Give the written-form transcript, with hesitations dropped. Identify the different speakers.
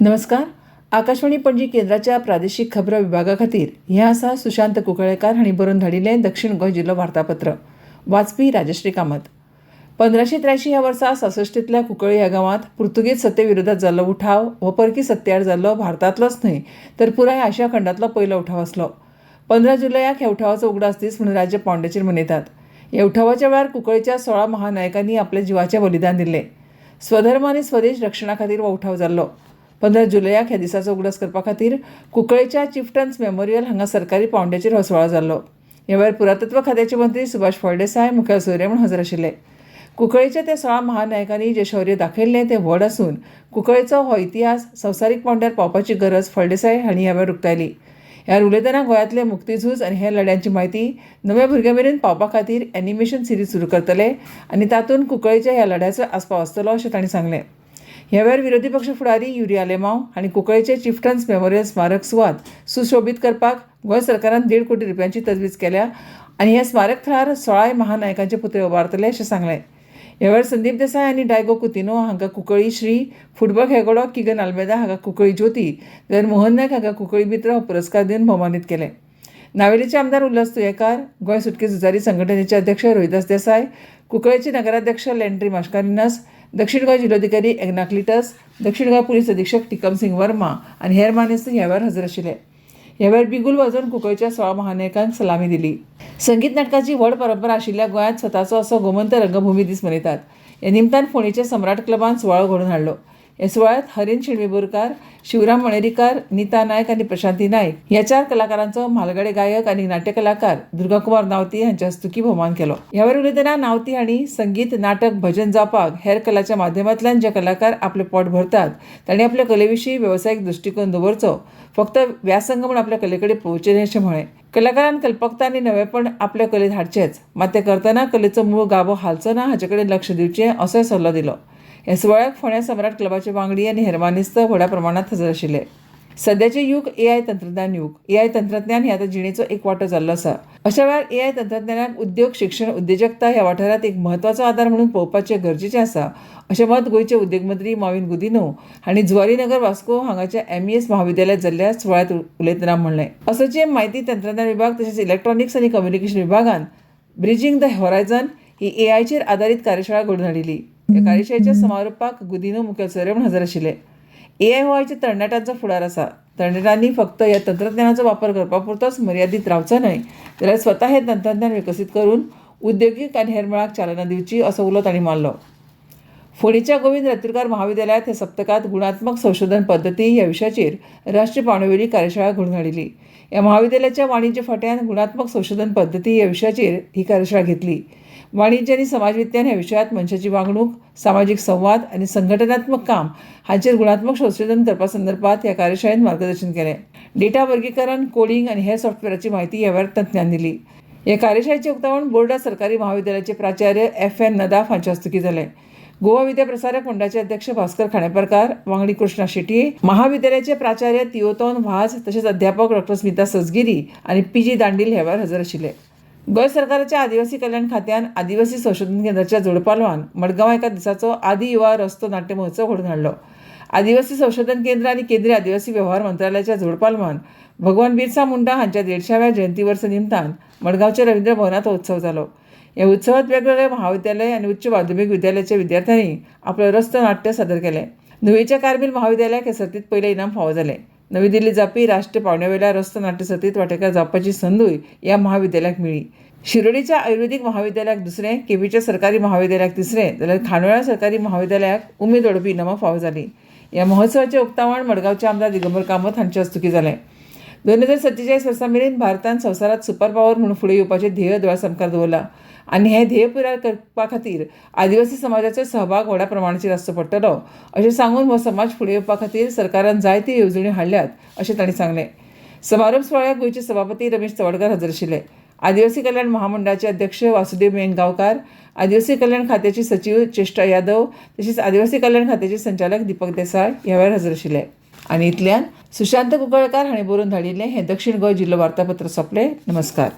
Speaker 1: नमस्कार. आकाशवाणी पणजी केंद्राच्या प्रादेशीक खबरां विभागा खातीर हें आसा सुशांत कुंकळेकार हांणी बरोवन धाडिल्लें दक्षिण गोंय जिल्लो वार्तापत्र. वाचपी राजश्री कामत. 1583 ह्या वर्सा 66तल्या कुंकळे ह्या गांवांत पुर्तुगेज सत्ते विरोधात जाल्लो उठाव हो परकी सत्तेआड जाल्लो भारतांतलोच न्हय तर पुराय आशिया खंडांतलो पयलो उठाव आसलो. 15 जुलयाक ह्या उठावाचो उगडास दीस म्हणून राज्य पांवड्याचेर मनयतात. ह्या उठावाच्या वेळार कुंकळेच्या 16 महानायकांनी आपले जिवाचें बलिदान दिल्लें. स्वधर्म आनी स्वदेश रक्षणा खातीर हो उठाव जाल्लो. 15 जुलयाक ह्या दिसाचो उगडास करपा खातीर कुंकळेच्या चिफ्टन्स मेमोरियल हांगा सरकारी पांवड्याचेर हो सुवाळो जाल्लो. ह्या वेळार पुरातत्व खात्याचे मंत्री सुभाष फळदेसाय मुखेल सोयरे म्हूण हजर आशिल्ले. कुंकळेच्या त्या 16 महानायकांनी जे शौर्य दाखयिल्लें तें व्हड आसून कुंकळेचो हो इतिहास संवसारीक पांवड्यार पावपाची गरज फळदेसाय हांणी ह्या वेळार उक्तायली. ह्या उलयतना गोंयांतले मुक्तीझूज आनी हेर लढ्यांची म्हायती नव्या भुरग्यां मेरेन पावपा खातीर एनिमेशन सिरीज सुरू करतले आनी तातूंत कुंकळेच्या ह्या लढ्याचो आस्पाव आसतलो अशें तांणी सांगलें. ह्या वेळार विरोधी पक्ष फुडारी युरी आलेमांव हांणी कुंकळेचे चिफ्टन्स मेमोरियल स्मारक सुवात सुशोभीत करपाक गोंय सरकारान 1.5 कोटी रुपयांची तजवीज केल्या आनी ह्या स्मारक थळार 16 महानायकांचे पुतळे उबारतले अशें सांगलें. ह्या वेळार संदीप देसाय आनी डायगो कुतिनो हांका कुंकळी श्री, फुटबॉल खेळगडो किगन आल्मेदा हांका कुंकळी ज्योती जाल्यार मोहन नायक हांका कुंकळी मित्र हो पुरस्कार दिवन भोवमानीत केले. नावेलीचे आमदार उल्हास तुयेकार, गोंय सुटके झुजारी संघटनेचे अध्यक्ष रोहिदास देसाय, कुंकळेचे नगराध्यक्ष लेंड्री मास्कारिनास, दक्षिण गोंय जिल्लोधिकारी एग्नाक्लिटस, दक्षिण गोंय पुलीस अधीक्षक टिकम सिंग वर्मा आनी हेर मानेस्त ह्या वेळार हजर आशिल्ले. ह्या वेळार बिगुल वाजोवन कुंकळेच्या 16 महानायकांक सलामी दिली. संगीत नाटकाची व्हड परंपरा आशिल्ल्या गोंयांत स्वताचो असो गोमंत रंगभूमी दीस मनयतात. ह्या निमतान फोंडेच्या सम्राट क्लबान सुवाळो घडोवन हाडलो. ह्या सुवाळ्यांत हरीन शिणवी बोरकार, शिवराम मणेरीकार, नीता नायक आनी प्रशांती नायक ह्या 4 कलाकारांचो म्हालगडे गायक आनी नाट्य कलाकार दुर्गाकुमार नावती हांच्या हस्तुकी भोवमान केलो. ह्या वेळार उलयतना नावती हांणी संगीत, नाटक, भजन जावपाक हेर कलाच्या माध्यमांतल्यान जे कलाकार आपलें पोट भरतात तांणी आपल्या कलेविशीं वेवसायीक दृश्टीकोन दवरचो, फक्त व्यासंग म्हूण आपल्या कले कडेन पळोवचें न्हय अशें म्हळें. कलाकारान कल्पकता आनी नवेपण आपल्या कलेंत हाडचेंच, मात तें करतना कलेचो मूळ गाभो हालचो ना हाचे कडेन लक्ष दिवचें असोय सल्लो दिलो. ह्या सुवाळ्याक फोंड्या सम्राट क्लबाचे वांगडी आनी हेर मानेस्त व्हड्या प्रमाणांत हजर आशिल्ले. सद्याचें युग AI तंत्रज्ञान युग. AI तंत्रज्ञान ही आतां जिणेचो एक वांटो जाल्लो आसा. अशा वेळार AI तंत्रज्ञानाक उद्योग, शिक्षण, उद्योजकता ह्या वाठारांत एक म्हत्वाचो आदार म्हणून पळोवपाचें गरजेचें आसा अशें मत गोंयचे उद्योग मंत्री मॉविन गुदिनो हांणी जुवारीनगर वास्को हांगाच्या MES महाविद्यालयात जाल्ल्या सुवाळ्यात उलयतना म्हणलें. असोचे म्हायती तंत्रज्ञान विभाग तशेंच इलेक्ट्रॉनिक्स आनी कम्युनिकेशन विभागान ब्रिजींग द हॉरायझन ही AIचेर आदारीत कार्यशाळा घडोवन हाडिल्ली. ह्या कार्यशाळेच्या समारोपाक गुदिनो मुखेल सोयरे म्हूण हजर आशिल्ले. AI हो आयच्या तरणाट्यांचो फुडार आसा. तरणाट्यांनी फक्त ह्या तंत्रज्ञानाचो वापर करपा पुरतोच मर्यादीत रावचो न्हय, जाल्यार स्वता हें तंत्रज्ञान विकसीत करून उद्योगीक आनी हेर मळाक चालना दिवची असो उलो तांणी मारलो. फोंडेच्या गोविंद रातुरकार महाविद्यालयात ह्या सप्तकांत गुणात्मक संशोधन पद्दती ह्या विशयाचेर राष्ट्रीय पावणेवेली कार्यशाळा घडोवन हाडिल्ली. ह्या महाविद्यालयाच्या वाणिज्य फांट्यान गुणात्मक संशोधन पद्दती ह्या विशयाचेर ही कार्यशाळा घेतली. वाणिज्य आनी समाज विज्ञान ह्या विशयांत मनशाची वागणूक, सामाजीक संवाद आनी संघटनात्मक काम हांचेर गुणात्मक संशोधन करपा संदर्भात ह्या कार्यशाळेंत मार्गदर्शन केलें. डेटा वर्गीकरण, कोडिंग आनी हेर सॉफ्टवेअराची म्हायती ह्या वेळार तज्ञान दिली. ह्या कार्यशाळेचें उक्तावण बोर्डा सरकारी महाविद्यालयाचे प्राचार्य FN नदाफ हांचे हस्तुकी जालें. गोवा विद्याप्रसारक मंडळाचे अध्यक्ष भास्कर खांडेपारकार, वांगडी कृष्णा शेटये, महाविद्यालयाचे प्राचार्य तियोतोन वाझ तशेंच अध्यापक डॉ. स्मिता सजगिरी आनी PG दांडील ह्या वेळार हजर आशिल्ले. गोंय सरकाराच्या आदिवासी कल्याण खात्यान आदिवासी संशोधन केंद्राच्या जोडपालवान मडगांव एका दिसाचो आदी युवा रस्तो नाट्य महोत्सव घडोवन हाडलो. आदिवासी संशोधन केंद्र आनी केंद्रीय आदिवासी वेव्हार मंत्रालयाच्या जोडपालवान भगवान बिरसा मुंडा हांच्या 150व्या जयंती वर्स निमतान मडगांवच्या रवींद्र भवनात हो उत्सव जालो. ह्या उत्सवात वेगवेगळे महाविद्यालय आनी उच्च माध्यमीक विद्यालयाच्या विद्यार्थ्यांनी आपलें रस्तो नाट्य सादर केलें. नुवेच्या कार्मेल महाविद्यालयाक हे सर्तींत पयलें इनाम फावो जालें. नवी दिल्लीत जावपी राष्ट्रीय पावण्यावेल्या रस्तो नाट्य सर्तींत वांटेकार जावपाची संदूय ह्या महाविद्यालयाक मेळ्ळी. शिरोडीच्या आयुर्वेदीक महाविद्यालयाक 2रे, केपीच्या सरकारी महाविद्यालयाक 3रे जाल्यार खांडोळा सरकारी महाविद्यालयाक उमेद वाडोवपी इनामां फावो जालीं. ह्या महोत्सवाचें उक्तावण मडगांवचे आमदार दिगंबर कामत हांचे हस्तुकी जालें. 2047 वर्सा मेरेन भारतान संवसारांत सुपर पॉवर म्हणून फुडें येवपाचें ध्येय दोळ्यासमकार दवरलां आनी हें ध्येय पुराय करपा खातीर आदिवासी समाजाचो सहभाग व्हड्या प्रमाणाचेर आसचो पडटलो अशें सांगून हो समाज फुडें येवपा खातीर सरकारान जायत्यो येवजण्यो हाडल्यात अशें तांणी सांगलें. समारोप सुवाळ्याक गोंयचे सभापती रमेश चवडकार हजर आशिल्ले. आदिवासी कल्याण महामंडळाचे अध्यक्ष वासुदेव मेंगांवकार, आदिवासी कल्याण खात्याची सचिव चेष्टा यादव तशेंच आदिवासी कल्याण खात्याचे संचालक दीपक देसाय ह्या वेळार हजर आशिल्ले. आनी इतल्यान सुशांत कुंकळेकार हांणी बरोवन धाडिल्लें हें दक्षिण गोंय जिल्लो वार्तापत्र सोंपलें. नमस्कार.